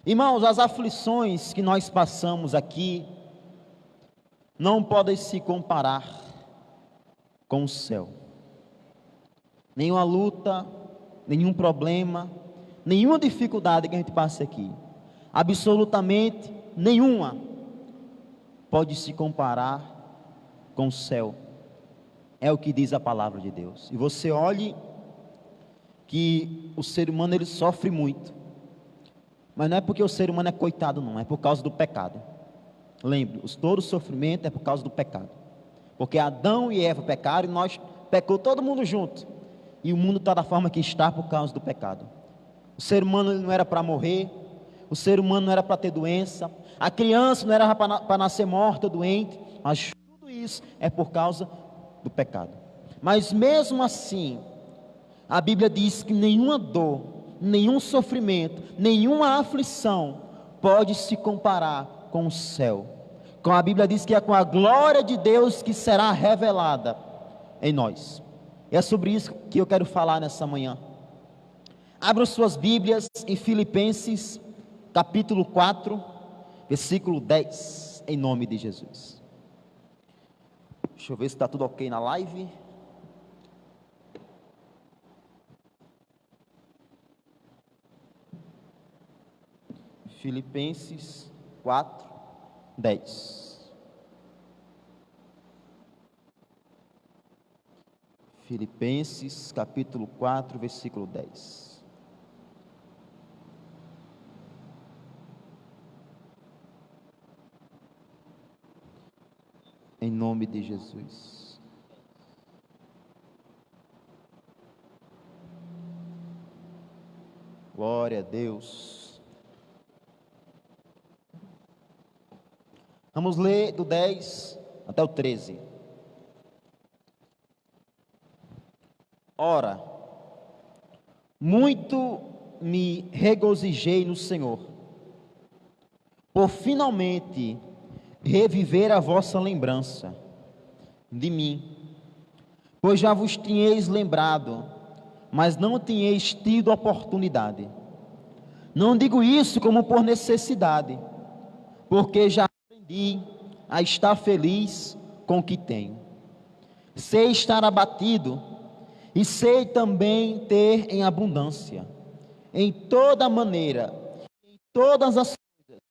Irmãos, as aflições que nós passamos aqui não podem se comparar com o céu. Nenhuma luta, nenhum problema, nenhuma dificuldade que a gente passe aqui, absolutamente nenhuma, pode se comparar com o céu. É o que diz a palavra de Deus. E você olhe que o ser humano ele sofre muito, mas não é porque o ser humano é coitado, não, é por causa do pecado. Lembre, todo o sofrimento é por causa do pecado, porque Adão e Eva pecaram e nós pecou todo mundo junto, e o mundo está da forma que está por causa do pecado. O ser humano não era para morrer, o ser humano não era para ter doença, a criança não era para nascer morta, doente, mas tudo isso é por causa do pecado. Mas mesmo assim, a Bíblia diz que nenhuma dor, nenhum sofrimento, nenhuma aflição pode se comparar com o céu. Com a Bíblia diz que é com a glória de Deus que será revelada em nós. E é sobre isso que eu quero falar nessa manhã. Abram suas Bíblias em Filipenses, capítulo 4, versículo 10, em nome de Jesus. Deixa eu ver se está tudo ok na live. Filipenses 4, 10. Filipenses capítulo 4, versículo 10. Em nome de Jesus. Glória a Deus. Vamos ler do 10 até o 13. Ora, muito me regozijei no Senhor, por finalmente reviver a vossa lembrança de mim, pois já vos tinhais lembrado, mas não tinhais tido oportunidade. Não digo isso como por necessidade, porque já aprendi a estar feliz com o que tenho. Sei estar abatido e sei também ter em abundância. Em toda maneira, em todas as coisas,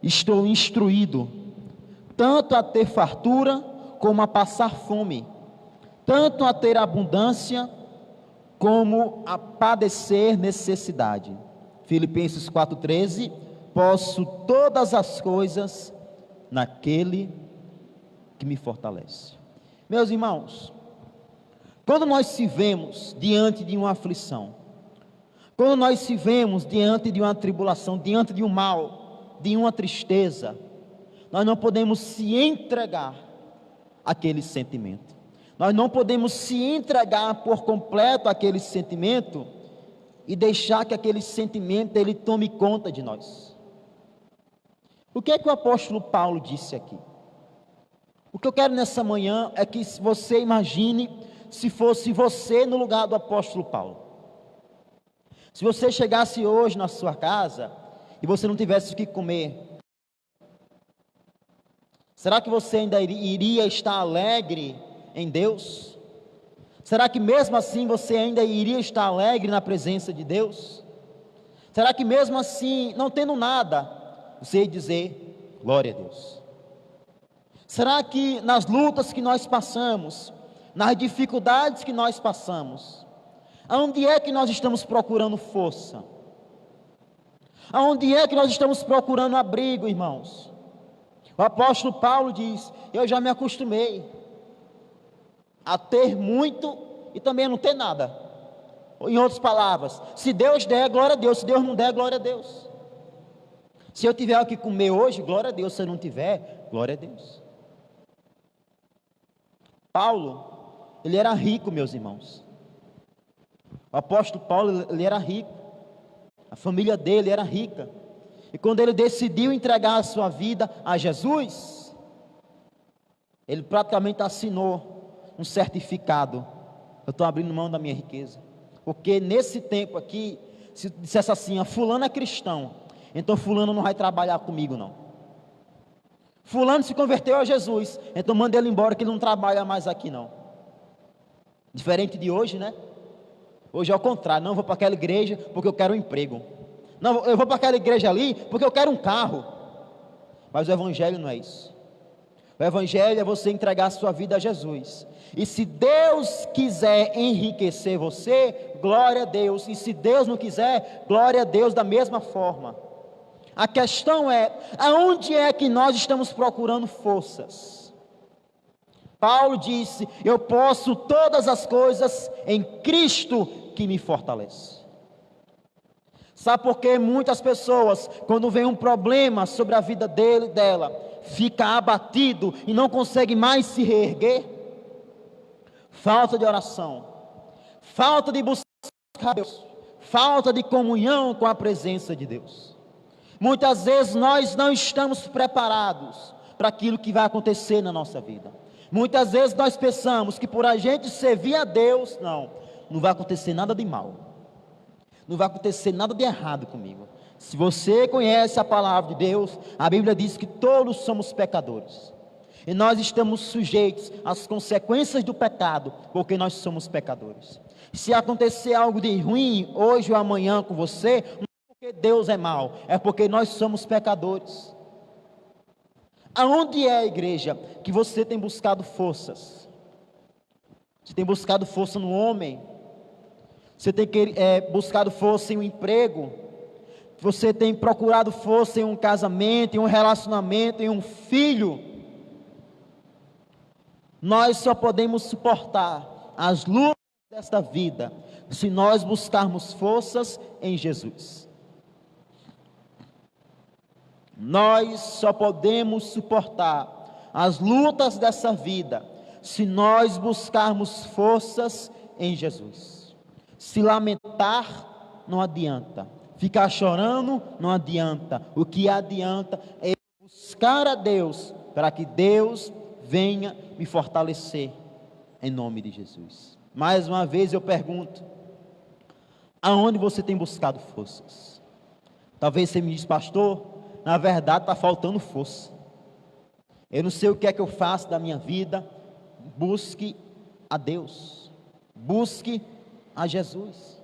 estou instruído, tanto a ter fartura como a passar fome, tanto a ter abundância como a padecer necessidade. Filipenses 4,13, posso todas as coisas naquele que me fortalece. Meus irmãos, quando nós se vemos diante de uma aflição, quando nós se vemos diante de uma tribulação, diante de um mal, de uma tristeza, nós não podemos se entregar àquele sentimento. Nós não podemos se entregar por completo àquele sentimento e deixar que aquele sentimento ele tome conta de nós. O que é que o apóstolo Paulo disse aqui? O que eu quero nessa manhã é que você imagine se fosse você no lugar do apóstolo Paulo. Se você chegasse hoje na sua casa e você não tivesse o que comer, será que você ainda iria estar alegre em Deus? Será que mesmo assim você ainda iria estar alegre na presença de Deus? Será que mesmo assim, não tendo nada, você ia dizer, glória a Deus? Será que nas lutas que nós passamos, nas dificuldades que nós passamos, aonde é que nós estamos procurando força? Aonde é que nós estamos procurando abrigo, irmãos? O apóstolo Paulo diz, eu já me acostumei a ter muito e também a não ter nada. Em outras palavras, se Deus der, glória a Deus, se Deus não der, glória a Deus. Se eu tiver o que comer hoje, glória a Deus, se eu não tiver, glória a Deus. Paulo, ele era rico, meus irmãos. O apóstolo Paulo, ele era rico. A família dele era rica. E quando ele decidiu entregar a sua vida a Jesus, ele praticamente assinou um certificado. Eu estou abrindo mão da minha riqueza. Porque nesse tempo aqui, se dissesse assim, a fulano é cristão, então fulano não vai trabalhar comigo não. Fulano se converteu a Jesus, então manda ele embora que ele não trabalha mais aqui não. Diferente de hoje, né? Hoje é o contrário, não vou para aquela igreja porque eu quero um emprego. Não, eu vou para aquela igreja ali porque eu quero um carro. Mas o evangelho não é isso. O evangelho é você entregar a sua vida a Jesus. E se Deus quiser enriquecer você, glória a Deus. E se Deus não quiser, glória a Deus da mesma forma. A questão é, aonde é que nós estamos procurando forças? Paulo disse, eu posso todas as coisas em Cristo que me fortalece. Sabe por que muitas pessoas, quando vem um problema sobre a vida dela, fica abatido e não consegue mais se reerguer? Falta de oração, falta de buscar Deus, falta de comunhão com a presença de Deus. Muitas vezes nós não estamos preparados para aquilo que vai acontecer na nossa vida. Muitas vezes nós pensamos que por a gente servir a Deus, não vai acontecer nada de mal, não vai acontecer nada de errado comigo. Se você conhece a palavra de Deus, a Bíblia diz que todos somos pecadores. E nós estamos sujeitos às consequências do pecado, porque nós somos pecadores. Se acontecer algo de ruim, hoje ou amanhã com você, não é porque Deus é mau, é porque nós somos pecadores. Aonde é a igreja que você tem buscado forças? Você tem buscado força no homem? Você tem buscado força em um emprego? Você tem procurado força em um casamento, em um relacionamento, em um filho? Nós só podemos suportar as lutas desta vida se nós buscarmos forças em Jesus. Nós só podemos suportar as lutas dessa vida se nós buscarmos forças em Jesus. Se lamentar não adianta, ficar chorando não adianta. O que adianta é buscar a Deus para que Deus venha me fortalecer em nome de Jesus. Mais uma vez eu pergunto, aonde você tem buscado forças? Talvez você me diz, pastor, na verdade está faltando força. Eu não sei o que é que eu faço da minha vida. Busque a Deus, busque a Jesus.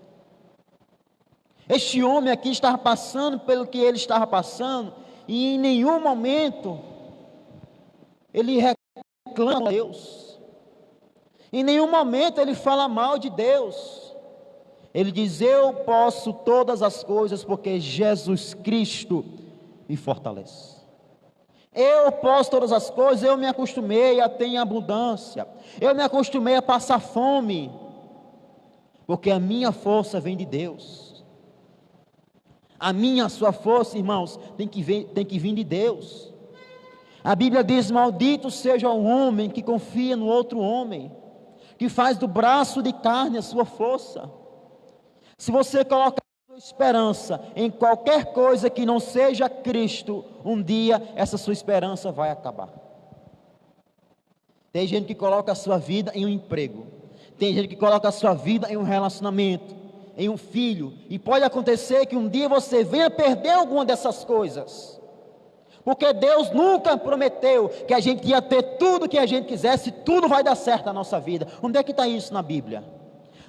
Este homem aqui estava passando pelo que ele estava passando, e em nenhum momento ele reclama a Deus, em nenhum momento ele fala mal de Deus. Ele diz, eu posso todas as coisas porque Jesus Cristo me fortalece. Eu posso todas as coisas, eu me acostumei a ter abundância, eu me acostumei a passar fome, porque a minha força vem de Deus. A sua força, irmãos, tem que vir de Deus. A Bíblia diz, maldito seja o homem que confia no outro homem, que faz do braço de carne a sua força. Se você coloca a sua esperança em qualquer coisa que não seja Cristo, um dia essa sua esperança vai acabar. Tem gente que coloca a sua vida em um emprego, tem gente que coloca a sua vida em um relacionamento, em um filho, e pode acontecer que um dia você venha perder alguma dessas coisas, porque Deus nunca prometeu que a gente ia ter tudo que a gente quisesse, tudo vai dar certo na nossa vida. Onde é que está isso na Bíblia?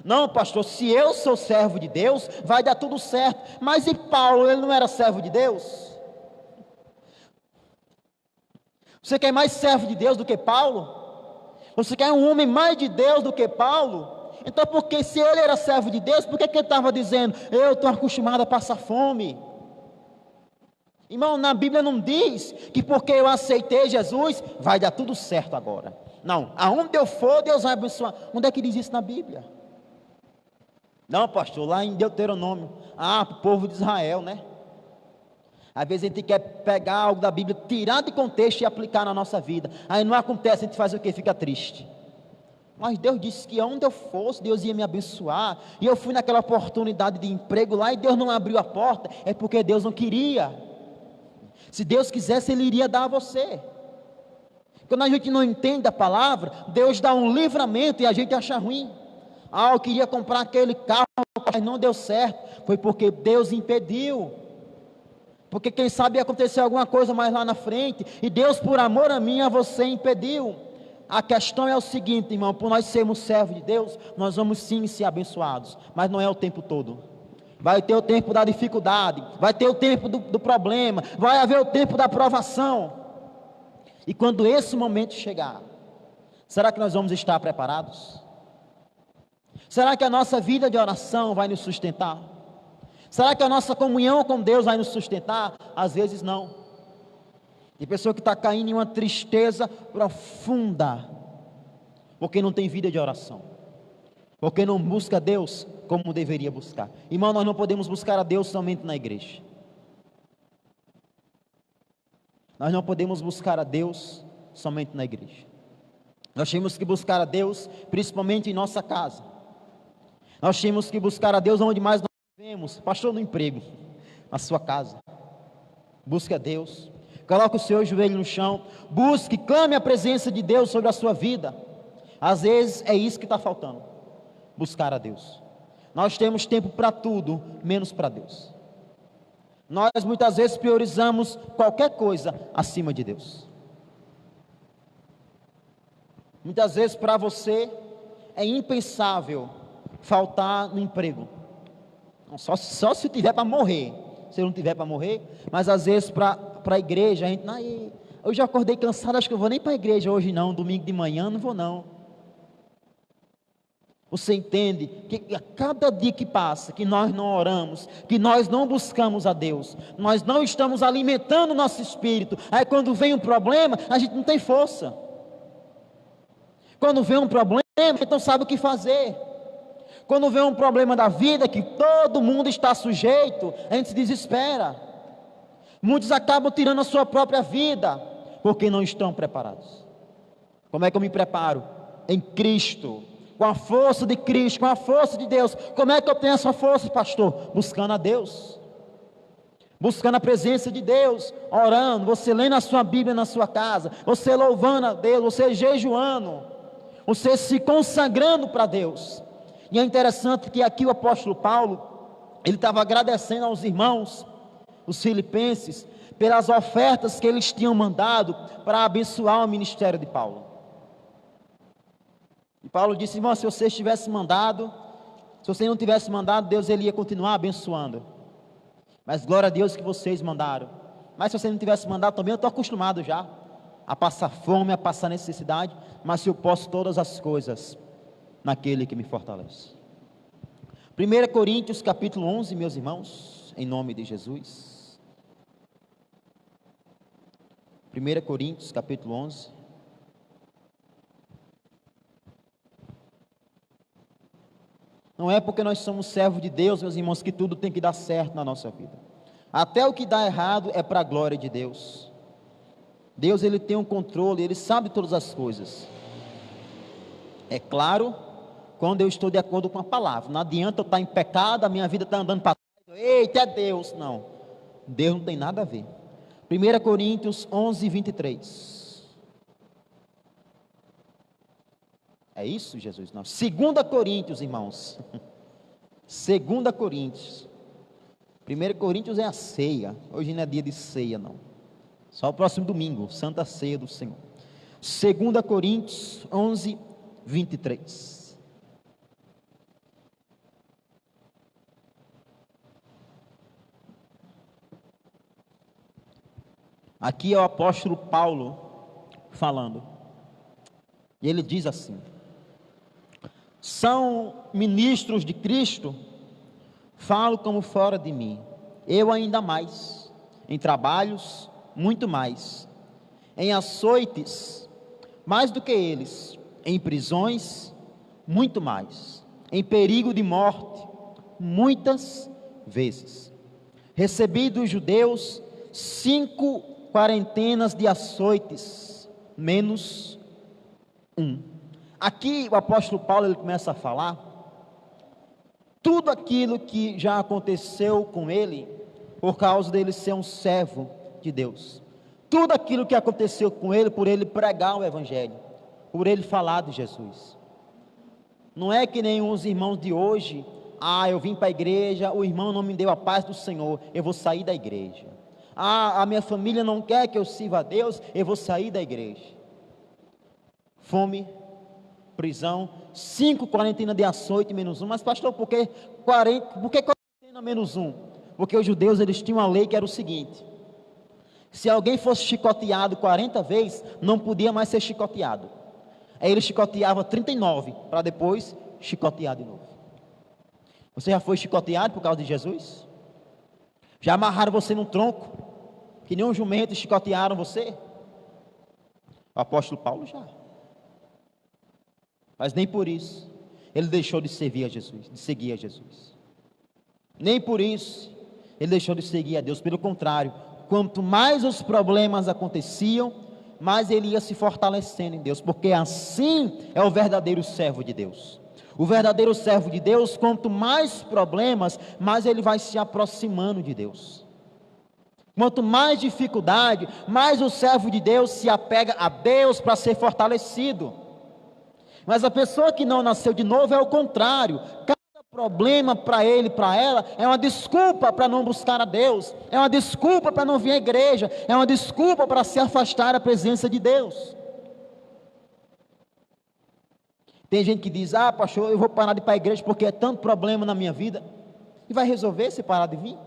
Não, pastor, se eu sou servo de Deus, vai dar tudo certo. Mas e Paulo, ele não era servo de Deus? Você quer mais servo de Deus do que Paulo? Você quer um homem mais de Deus do que Paulo? Então, porque se ele era servo de Deus, por que ele estava dizendo, eu estou acostumado a passar fome? Irmão, na Bíblia não diz que porque eu aceitei Jesus, vai dar tudo certo agora. Não, aonde eu for, Deus vai abençoar. Onde é que diz isso na Bíblia? Não, pastor, lá em Deuteronômio, para o povo de Israel, né? Às vezes a gente quer pegar algo da Bíblia, tirar de contexto e aplicar na nossa vida. Aí não acontece, a gente faz o quê? Fica triste. Mas Deus disse que onde eu fosse, Deus ia me abençoar. E eu fui naquela oportunidade de emprego lá e Deus não abriu a porta. É porque Deus não queria. Se Deus quisesse, Ele iria dar a você. Quando a gente não entende a palavra, Deus dá um livramento e a gente acha ruim. Eu queria comprar aquele carro, mas não deu certo. Foi porque Deus impediu. Porque quem sabe ia acontecer alguma coisa mais lá na frente, e Deus, por amor a mim, a você impediu. A questão é o seguinte, irmão: por nós sermos servos de Deus, nós vamos sim ser abençoados, mas não é o tempo todo. Vai ter o tempo da dificuldade, vai ter o tempo do problema, vai haver o tempo da provação. E quando esse momento chegar, será que nós vamos estar preparados? Será que a nossa vida de oração vai nos sustentar? Será que a nossa comunhão com Deus vai nos sustentar? Às vezes não. Tem pessoa que está caindo em uma tristeza profunda, porque não tem vida de oração, porque não busca Deus como deveria buscar. Irmão, nós não podemos buscar a Deus somente na igreja. Nós não podemos buscar a Deus somente na igreja. Nós temos que buscar a Deus principalmente em nossa casa. Nós temos que buscar a Deus onde mais nós vivemos. Pastor, no emprego, na sua casa. Busque a Deus. Coloque o seu joelho no chão. Busque, clame a presença de Deus sobre a sua vida. Às vezes é isso que está faltando. Buscar a Deus. Nós temos tempo para tudo, menos para Deus. Nós muitas vezes priorizamos qualquer coisa acima de Deus. Muitas vezes para você é impensável faltar no emprego. Só se tiver para morrer. Se não tiver para morrer, mas às vezes para a igreja, a gente, eu já acordei cansado, acho que eu vou nem para a igreja hoje não, domingo de manhã não vou não. Você entende que a cada dia que passa, que nós não oramos, que nós não buscamos a Deus, nós não estamos alimentando o nosso espírito, aí quando vem um problema, a gente não tem força. Quando vem um problema, a gente não sabe o que fazer. Quando vem um problema da vida, que todo mundo está sujeito, a gente se desespera. Muitos acabam tirando a sua própria vida, porque não estão preparados. Como é que eu me preparo? Em Cristo, com a força de Cristo, com a força de Deus. Como é que eu tenho essa força, pastor? Buscando a Deus, buscando a presença de Deus, orando, você lendo a sua Bíblia na sua casa, você louvando a Deus, você jejuando, você se consagrando para Deus. E é interessante que aqui o apóstolo Paulo, ele estava agradecendo aos irmãos, os filipenses, pelas ofertas que eles tinham mandado para abençoar o ministério de Paulo. E Paulo disse: irmão, se vocês tivessem mandado, se vocês não tivessem mandado, Deus ele ia continuar abençoando. Mas glória a Deus que vocês mandaram. Mas se vocês não tivessem mandado também, eu estou acostumado já a passar fome, a passar necessidade, mas se eu posso todas as coisas naquele que me fortalece. 1 Coríntios capítulo 11, meus irmãos, em nome de Jesus. 1 Coríntios capítulo 11. Não é porque nós somos servos de Deus, meus irmãos, que tudo tem que dar certo na nossa vida. Até o que dá errado é para a glória de Deus. Deus ele tem um controle, ele sabe todas as coisas. É claro, quando eu estou de acordo com a palavra. Não adianta eu estar em pecado, a minha vida está andando para trás. Eita, é Deus. Não, Deus não tem nada a ver. 1 Coríntios 11, 23. É isso, Jesus? Não. 2 Coríntios, irmãos. 2 Coríntios. 1 Coríntios é a ceia. Hoje não é dia de ceia, não. Só o próximo domingo, Santa Ceia do Senhor. 2 Coríntios 11, 23. Aqui é o apóstolo Paulo falando. E ele diz assim: são ministros de Cristo, falo como fora de mim, eu ainda mais, em trabalhos, muito mais, em açoites, mais do que eles, em prisões, muito mais, em perigo de morte, muitas vezes. Recebi dos judeus 5 quarentenas de açoites, menos um. Aqui o apóstolo Paulo ele começa a falar tudo aquilo que já aconteceu com ele, por causa dele ser um servo de Deus. Tudo aquilo que aconteceu com ele, por ele pregar o evangelho, por ele falar de Jesus. Não é que nem os irmãos de hoje: eu vim para a igreja, o irmão não me deu a paz do Senhor, eu vou sair da igreja. A minha família não quer que eu sirva a Deus, eu vou sair da igreja. Fome, prisão, 5 quarentenas de açoite menos um. Mas pastor, por que quarentena menos um? Porque os judeus, eles tinham uma lei que era o seguinte: se alguém fosse chicoteado 40 vezes, não podia mais ser chicoteado. Aí ele chicoteava 39, para depois chicotear de novo. Você já foi chicoteado por causa de Jesus? Já amarraram você num tronco, que nem um jumento, e chicotearam você? O apóstolo Paulo já. Mas nem por isso ele deixou de servir a Jesus, de seguir a Jesus. Nem por isso ele deixou de seguir a Deus. Pelo contrário, quanto mais os problemas aconteciam, mais ele ia se fortalecendo em Deus, porque assim é o verdadeiro servo de Deus. O verdadeiro servo de Deus, quanto mais problemas, mais ele vai se aproximando de Deus. Quanto mais dificuldade, mais o servo de Deus se apega a Deus para ser fortalecido. Mas a pessoa que não nasceu de novo é o contrário. Cada problema para ele, para ela, é uma desculpa para não buscar a Deus, é uma desculpa para não vir à igreja, é uma desculpa para se afastar da presença de Deus. Tem gente que diz: ah, pastor, eu vou parar de ir para a igreja porque é tanto problema na minha vida. E vai resolver se parar de vir?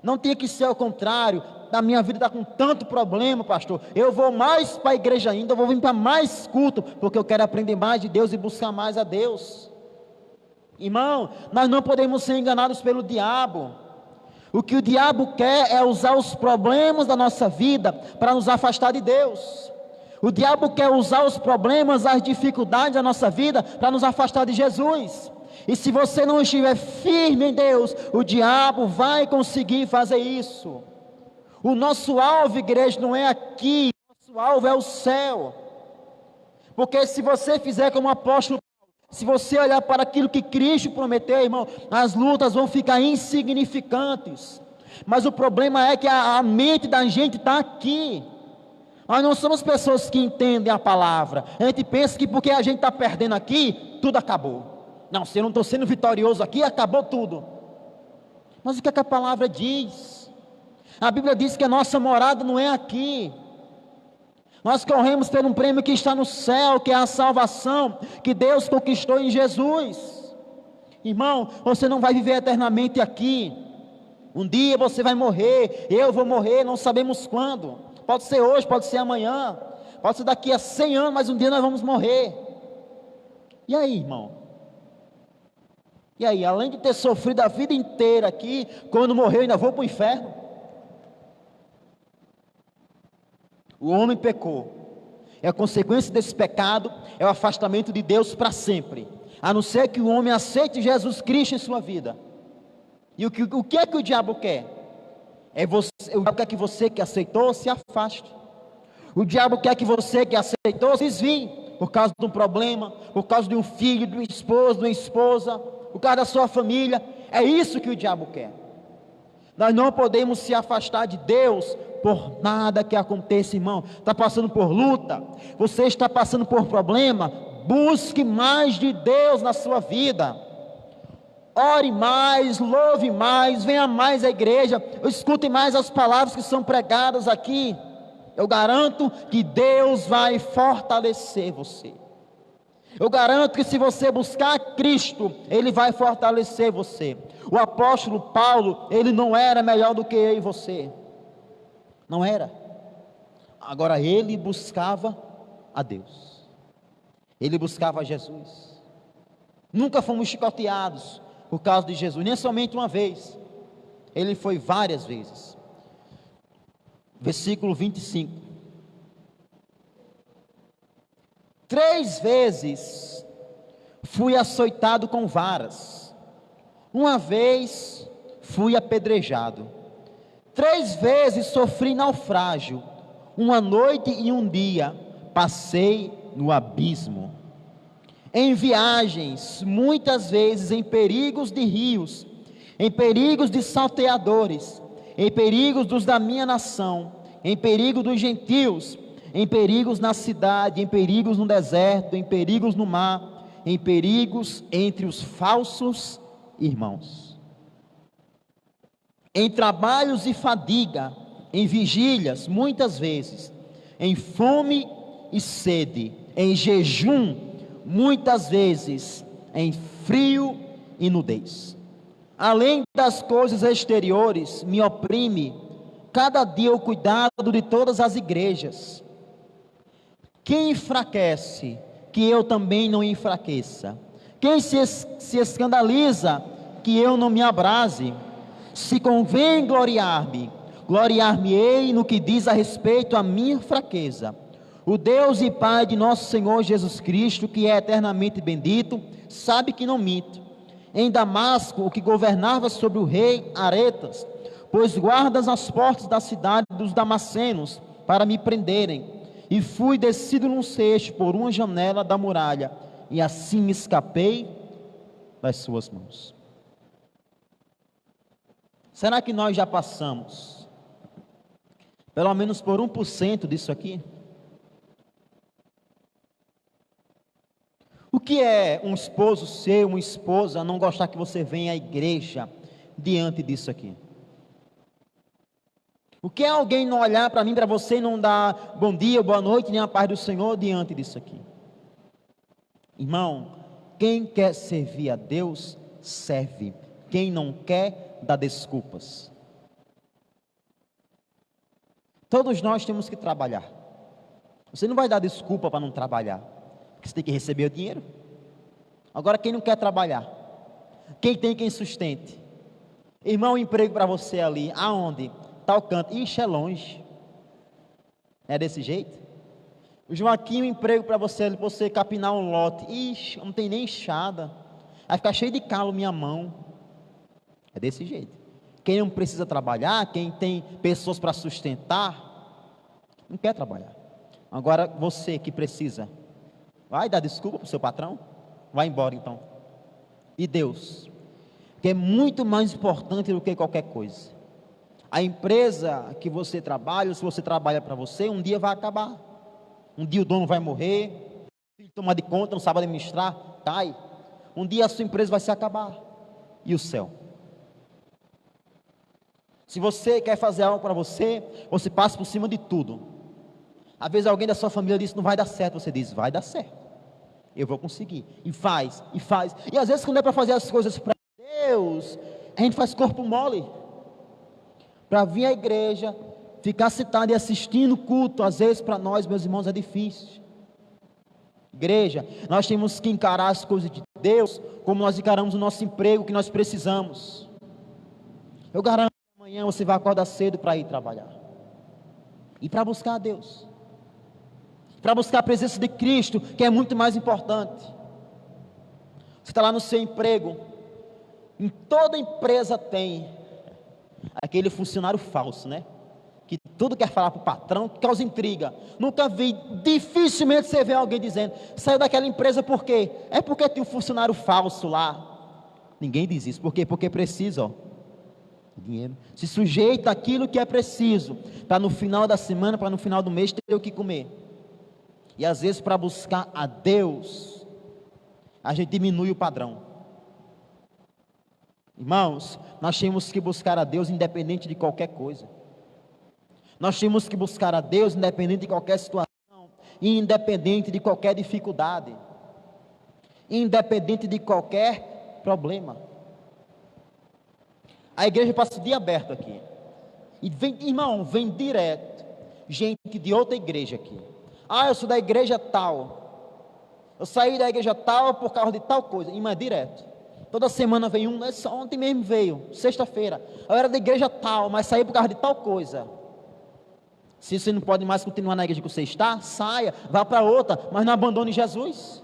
Não tinha que ser ao contrário. Na minha vida está com tanto problema, pastor, eu vou mais para a igreja ainda, eu vou vir para mais culto, porque eu quero aprender mais de Deus e buscar mais a Deus. Irmão, nós não podemos ser enganados pelo diabo. O que o diabo quer é usar os problemas da nossa vida para nos afastar de Deus. O diabo quer usar os problemas, as dificuldades da nossa vida para nos afastar de Jesus. E se você não estiver firme em Deus, o diabo vai conseguir fazer isso. O nosso alvo, igreja, não é aqui, o nosso alvo é o céu. Porque se você fizer como o apóstolo Paulo, se você olhar para aquilo que Cristo prometeu, irmão, as lutas vão ficar insignificantes. Mas o problema é que a mente da gente está aqui. Nós não somos pessoas que entendem a palavra. A gente pensa que porque a gente está perdendo aqui, tudo acabou. Não, se eu não estou sendo vitorioso aqui, acabou tudo. Mas o que é que a palavra diz? A Bíblia diz que a nossa morada não é aqui. Nós corremos por um prêmio que está no céu, que é a salvação que Deus conquistou em Jesus. Irmão, você não vai viver eternamente aqui. Um dia você vai morrer, eu vou morrer, não sabemos quando. Pode ser hoje, pode ser amanhã, pode ser daqui a 100 anos, mas um dia nós vamos morrer. E aí, irmão? E aí, além de ter sofrido a vida inteira aqui, quando morrer eu ainda vou para o inferno? O homem pecou, e a consequência desse pecado é o afastamento de Deus para sempre, a não ser que o homem aceite Jesus Cristo em sua vida. E o que é que o diabo quer? O diabo quer que você que aceitou se afaste. O diabo quer que você que aceitou se desvie, por causa de um problema, por causa de um filho, de um esposo, de uma esposa, por causa da sua família. É isso que o diabo quer. Nós não podemos se afastar de Deus por nada que aconteça, irmão. Está passando por luta, você está passando por problema, busque mais de Deus na sua vida. Ore mais, louve mais, venha mais à igreja, escute mais as palavras que são pregadas aqui. Eu garanto que Deus vai fortalecer você. Eu garanto que se você buscar Cristo, Ele vai fortalecer você. O apóstolo Paulo, ele não era melhor do que eu e você. Não era. Agora ele buscava a Deus. Ele buscava Jesus. Nunca fomos chicoteados por causa de Jesus, nem somente uma vez. Ele foi várias vezes. Versículo 25. 3 vezes fui açoitado com varas. Uma vez fui apedrejado. 3 vezes sofri naufrágio. Uma noite e um dia passei no abismo. Em viagens, muitas vezes em perigos de rios, em perigos de salteadores, em perigos dos da minha nação, em perigo dos gentios, em perigos na cidade, em perigos no deserto, em perigos no mar, em perigos entre os falsos irmãos. Em trabalhos e fadiga, em vigílias, muitas vezes, em fome e sede, em jejum, muitas vezes, em frio e nudez. Além das coisas exteriores, me oprime cada dia o cuidado de todas as igrejas. Quem enfraquece, que eu também não enfraqueça. Quem se escandaliza, que eu não me abrase. Se convém gloriar-me, gloriar-me-ei no que diz a respeito à minha fraqueza. O Deus e Pai de nosso Senhor Jesus Cristo, que é eternamente bendito, sabe que não minto. Em Damasco, o que governava sobre o rei Aretas, pôs guardas às portas da cidade dos Damascenos, para me prenderem, e fui descido num cesto por uma janela da muralha, e assim me escapei das suas mãos. Será que nós já passamos, pelo menos por 1% disso aqui? O que é um esposo seu, uma esposa, não gostar que você venha à igreja diante disso aqui? O que é alguém não olhar para mim, para você, e não dar bom dia, boa noite, nem a paz do Senhor diante disso aqui? Irmão, quem quer servir a Deus, serve. Quem não quer, dá desculpas. Todos nós temos que trabalhar. Você não vai dar desculpa para não trabalhar, porque você tem que receber o dinheiro. Agora, quem não quer trabalhar? Quem tem quem sustente? Irmão, emprego para você ali, aonde? Tal canto. Ixi, é longe. É desse jeito? O Joaquim, um emprego para você capinar um lote. Ixi, não tem nem enxada. Vai ficar cheio de calo minha mão. É desse jeito. Quem não precisa trabalhar, quem tem pessoas para sustentar, não quer trabalhar. Agora, você que precisa, vai dar desculpa para o seu patrão? Vai embora então. E Deus, que é muito mais importante do que qualquer coisa. A empresa que você trabalha, ou se você trabalha para você, um dia vai acabar. Um dia o dono vai morrer, o filho toma de conta, não sabe administrar, cai. Um dia a sua empresa vai se acabar. E o céu? Se você quer fazer algo para você, você passa por cima de tudo. Às vezes alguém da sua família diz, não vai dar certo, você diz, vai dar certo. Eu vou conseguir. E faz, e faz. E às vezes quando é para fazer as coisas para Deus, a gente faz corpo mole. Para vir à igreja, ficar sentado e assistindo culto, às vezes para nós, meus irmãos, é difícil. Igreja, nós temos que encarar as coisas de Deus, como nós encaramos o nosso emprego, que nós precisamos. Eu garanto que amanhã você vai acordar cedo para ir trabalhar. E para buscar a Deus. Para buscar a presença de Cristo, que é muito mais importante. Você está lá no seu emprego, em toda empresa tem aquele funcionário falso, né? Que tudo quer falar para o patrão, que causa intriga. Nunca vi, dificilmente você vê alguém dizendo, saiu daquela empresa por quê? É porque tem um funcionário falso lá. Ninguém diz isso, por quê? Porque precisa, ó, dinheiro. Se sujeita àquilo que é preciso, para no final da semana, para no final do mês ter o que comer. E às vezes para buscar a Deus, a gente diminui o padrão. Irmãos, nós temos que buscar a Deus independente de qualquer coisa. Nós temos que buscar a Deus independente de qualquer situação, independente de qualquer dificuldade, independente de qualquer problema. A igreja passa o dia aberto aqui. E vem, irmão, vem direto gente de outra igreja aqui. Ah, eu sou da igreja tal. Eu saí da igreja tal por causa de tal coisa. Irmão, é direto. Toda semana vem um, ontem mesmo veio, sexta-feira. Eu era da igreja tal, mas saí por causa de tal coisa. Se você não pode mais continuar na igreja que você está, saia, vá para outra, mas não abandone Jesus.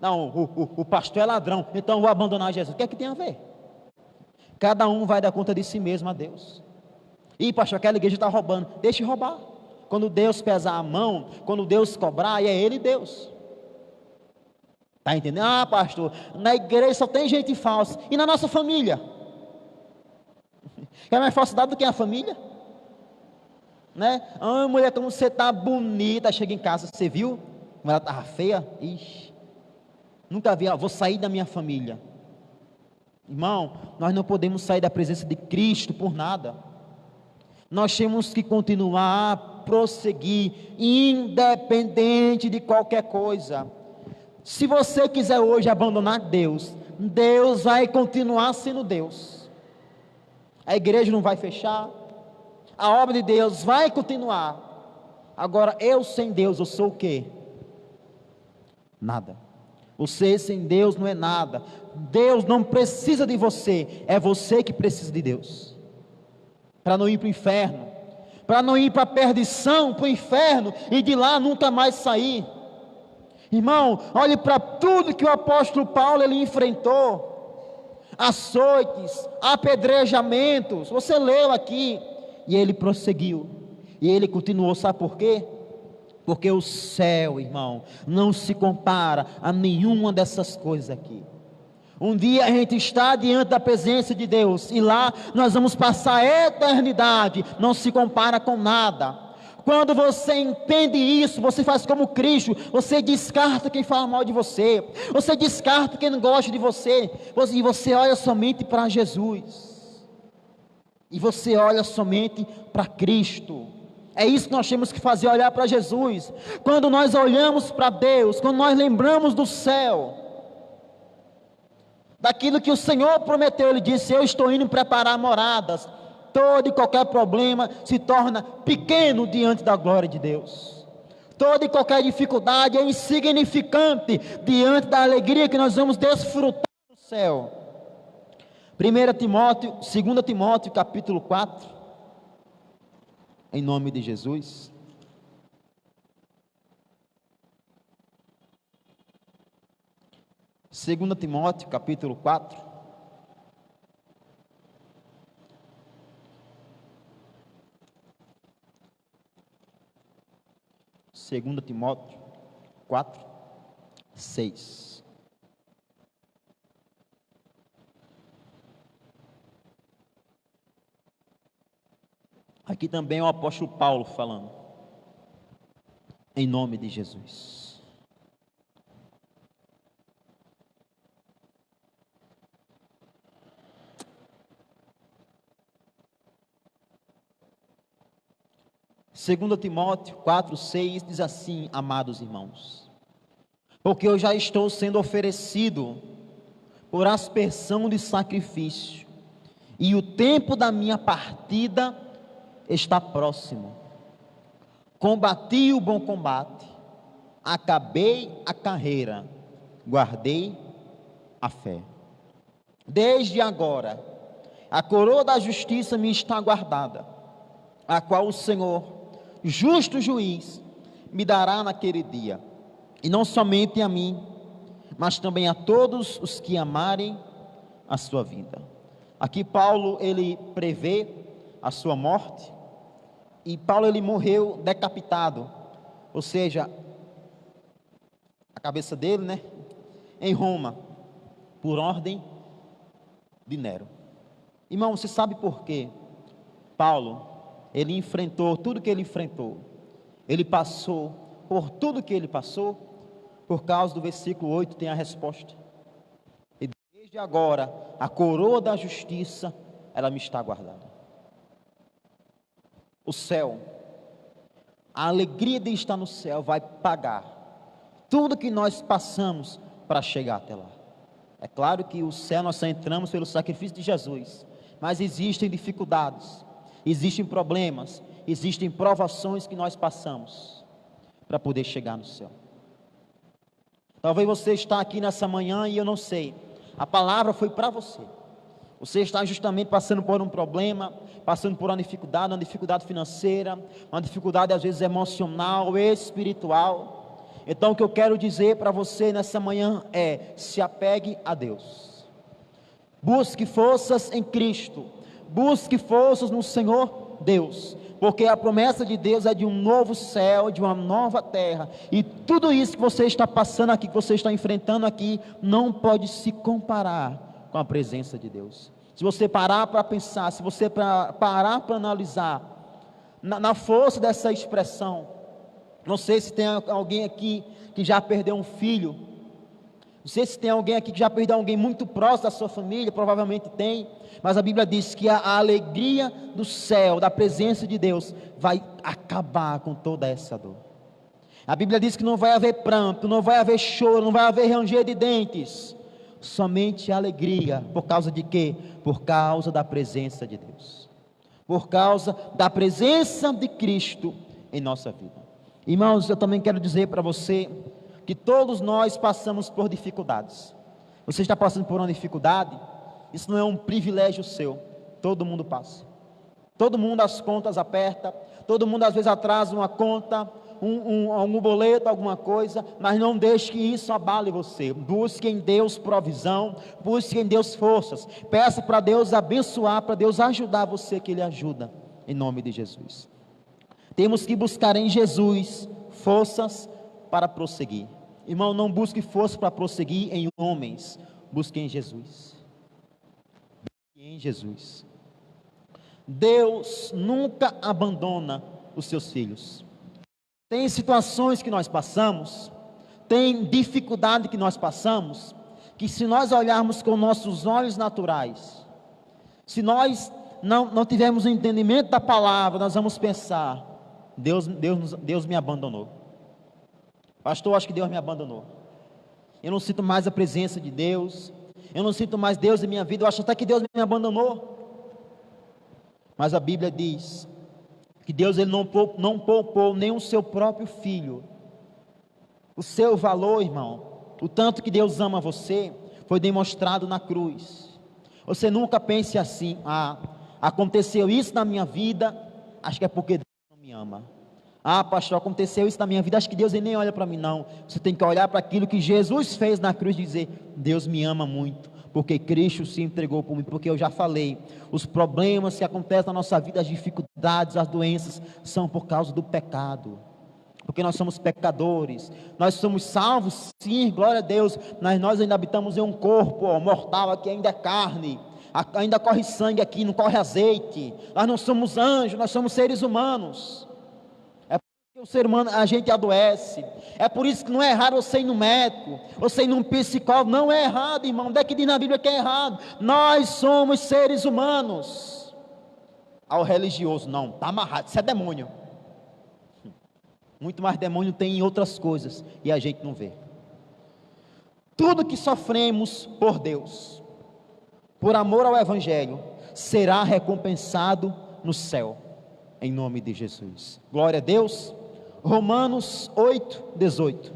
Não, o pastor é ladrão, então eu vou abandonar Jesus. O que é que tem a ver? Cada um vai dar conta de si mesmo a Deus. Ih, pastor, aquela igreja está roubando. Deixe roubar. Quando Deus pesar a mão, quando Deus cobrar, é Ele Deus. Está entendendo? Ah, pastor, na igreja só tem gente falsa. E na nossa família? É mais falsidade do que a família? Né? Ah, mulher, como você está bonita. Chega em casa, você viu? Como ela estava feia? Ixi, nunca vi, vou sair da minha família. Irmão, nós não podemos sair da presença de Cristo por nada. Nós temos que continuar a prosseguir, independente de qualquer coisa. Se você quiser hoje abandonar Deus, Deus vai continuar sendo Deus. A igreja não vai fechar, a obra de Deus vai continuar. Agora, eu sem Deus, eu sou o quê? Nada. Você sem Deus não é nada. Deus não precisa de você, é você que precisa de Deus. Para não ir para o inferno, para não ir para a perdição, para o inferno, e de lá nunca mais sair. Irmão, olhe para tudo que o apóstolo Paulo ele enfrentou: açoites, apedrejamentos, você leu aqui, e ele prosseguiu, e ele continuou. Sabe por quê? Porque o céu, irmão, não se compara a nenhuma dessas coisas aqui. Um dia a gente está diante da presença de Deus, e lá nós vamos passar a eternidade, não se compara com nada. Quando você entende isso, você faz como Cristo, você descarta quem fala mal de você, você descarta quem não gosta de você, e você olha somente para Jesus, e você olha somente para Cristo. É isso que nós temos que fazer, olhar para Jesus. Quando nós olhamos para Deus, quando nós lembramos do céu, daquilo que o Senhor prometeu, Ele disse: eu estou indo preparar moradas. Todo e qualquer problema se torna pequeno diante da glória de Deus. Toda e qualquer dificuldade é insignificante diante da alegria que nós vamos desfrutar no céu. 2 Timóteo capítulo 4, em nome de Jesus. Segunda Timóteo capítulo 4, Segunda Timóteo 4, 6. Aqui também é o apóstolo Paulo falando, em nome de Jesus. Segunda Timóteo 4, 6 diz assim: amados irmãos, porque eu já estou sendo oferecido por aspersão de sacrifício, e o tempo da minha partida está próximo. Combati o bom combate, acabei a carreira, guardei a fé. Desde agora, a coroa da justiça me está guardada, a qual o Senhor, justo juiz, me dará naquele dia, e não somente a mim, mas também a todos os que amarem a sua vida. Aqui Paulo ele prevê a sua morte, e Paulo ele morreu decapitado, ou seja, a cabeça dele, em Roma, por ordem de Nero. Irmão, você sabe por quê? Paulo, ele enfrentou tudo que ele enfrentou, ele passou por tudo que ele passou, por causa do versículo 8 tem a resposta. E desde agora, a coroa da justiça, ela me está guardada. O céu, a alegria de estar no céu vai pagar tudo que nós passamos para chegar até lá. É claro que o céu nós só entramos pelo sacrifício de Jesus, mas existem dificuldades, existem problemas, existem provações que nós passamos para poder chegar no céu. Talvez você está aqui nessa manhã e eu não sei, a palavra foi para você. Você está justamente passando por um problema, passando por uma dificuldade financeira, uma dificuldade às vezes emocional, espiritual. Então o que eu quero dizer para você nessa manhã é: se apegue a Deus. Busque forças em Cristo, busque forças no Senhor Deus, porque a promessa de Deus é de um novo céu, de uma nova terra, e tudo isso que você está passando aqui, que você está enfrentando aqui, não pode se comparar com a presença de Deus. Se você parar para pensar, se você parar para analisar, na força dessa expressão, não sei se tem alguém aqui que já perdeu um filho, Não sei se tem alguém aqui que já perdeu alguém muito próximo da sua família, provavelmente tem, mas a Bíblia diz que a alegria do céu, da presença de Deus, vai acabar com toda essa dor. A Bíblia diz que não vai haver pranto, não vai haver choro, não vai haver ranger de dentes, somente alegria. Por causa de quê? Por causa da presença de Deus, por causa da presença de Cristo em nossa vida. Irmãos, eu também quero dizer para você que todos nós passamos por dificuldades. Você está passando por uma dificuldade? Isso não é um privilégio seu, todo mundo passa. Todo mundo as contas aperta, todo mundo às vezes atrasa uma conta, algum boleto, alguma coisa, mas não deixe que isso abale você. Busque em Deus provisão, busque em Deus forças, peça para Deus abençoar, para Deus ajudar você, que Ele ajuda, em nome de Jesus. Temos que buscar em Jesus forças para prosseguir. Irmão, não busque força para prosseguir em homens, busque em Jesus. Busque em Jesus. Deus nunca abandona os seus filhos. Tem situações que nós passamos, tem dificuldade que nós passamos, que se nós olharmos com nossos olhos naturais, se nós não tivermos o entendimento da palavra, nós vamos pensar: Deus me abandonou. Pastor, acho que Deus me abandonou. Eu não sinto mais a presença de Deus, eu não sinto mais Deus em minha vida, eu acho até que Deus me abandonou. Mas a Bíblia diz que Deus ele não poupou nem o seu próprio filho. O seu valor, irmão, o tanto que Deus ama você, foi demonstrado na cruz. Você nunca pense assim: aconteceu isso na minha vida, acho que é porque Deus não me ama. Pastor, aconteceu isso na minha vida, acho que Deus ele nem olha para mim. Não, você tem que olhar para aquilo que Jesus fez na cruz e dizer: Deus me ama muito, porque Cristo se entregou por mim. Porque eu já falei, os problemas que acontecem na nossa vida, as dificuldades, as doenças, são por causa do pecado, porque nós somos pecadores. Nós somos salvos, sim, glória a Deus, mas nós ainda habitamos em um corpo mortal, aqui ainda é carne, ainda corre sangue aqui, não corre azeite. Nós não somos anjos, nós somos seres humanos. O ser humano, a gente adoece. É por isso que não é errado você ir no médico, você ir num psicólogo. Não é errado, irmão. Onde é que diz na Bíblia que é errado? Nós somos seres humanos. Ao religioso, não, está amarrado, isso é demônio. Muito mais demônio tem em outras coisas e a gente não vê. Tudo que sofremos por Deus, por amor ao Evangelho, será recompensado no céu, em nome de Jesus. Glória a Deus. Romanos 8:18.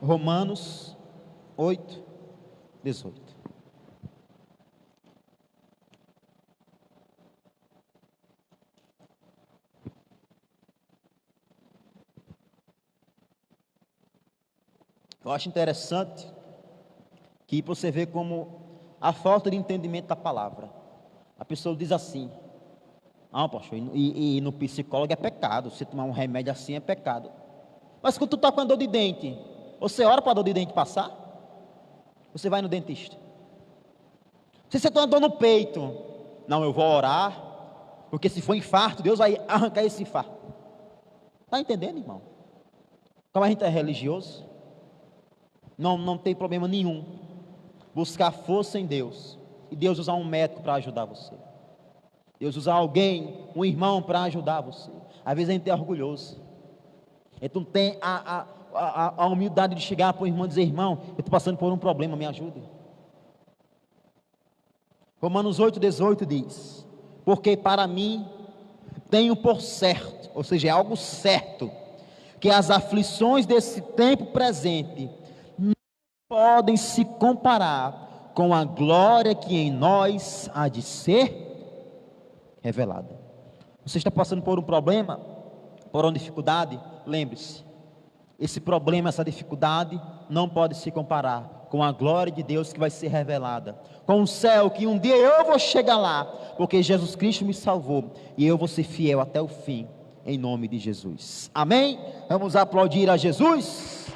Romanos 8:18. Eu acho interessante que você vê como a falta de entendimento da palavra. A pessoa diz assim: pastor, e no psicólogo é pecado, você tomar um remédio assim é pecado. Mas quando tu está com a dor de dente, você ora para a dor de dente passar? Você vai no dentista? Se você tem uma dor no peito, não, eu vou orar, porque se for infarto, Deus vai arrancar esse infarto. Está entendendo, irmão? Como a gente é religioso, não tem problema nenhum buscar força em Deus, e Deus usar um médico para ajudar você, Deus usar alguém, um irmão para ajudar você. Às vezes a gente é orgulhoso, então tem a humildade de chegar para o irmão e dizer: irmão, eu estou passando por um problema, me ajude. Romanos 8:18 diz: porque para mim tenho por certo, ou seja, é algo certo, que as aflições desse tempo presente não podem se comparar com a glória que em nós há de ser revelada. Você está passando por um problema, por uma dificuldade? Lembre-se, esse problema, essa dificuldade não pode se comparar com a glória de Deus que vai ser revelada, com o céu que um dia eu vou chegar lá, porque Jesus Cristo me salvou e eu vou ser fiel até o fim, em nome de Jesus. Amém? Vamos aplaudir a Jesus.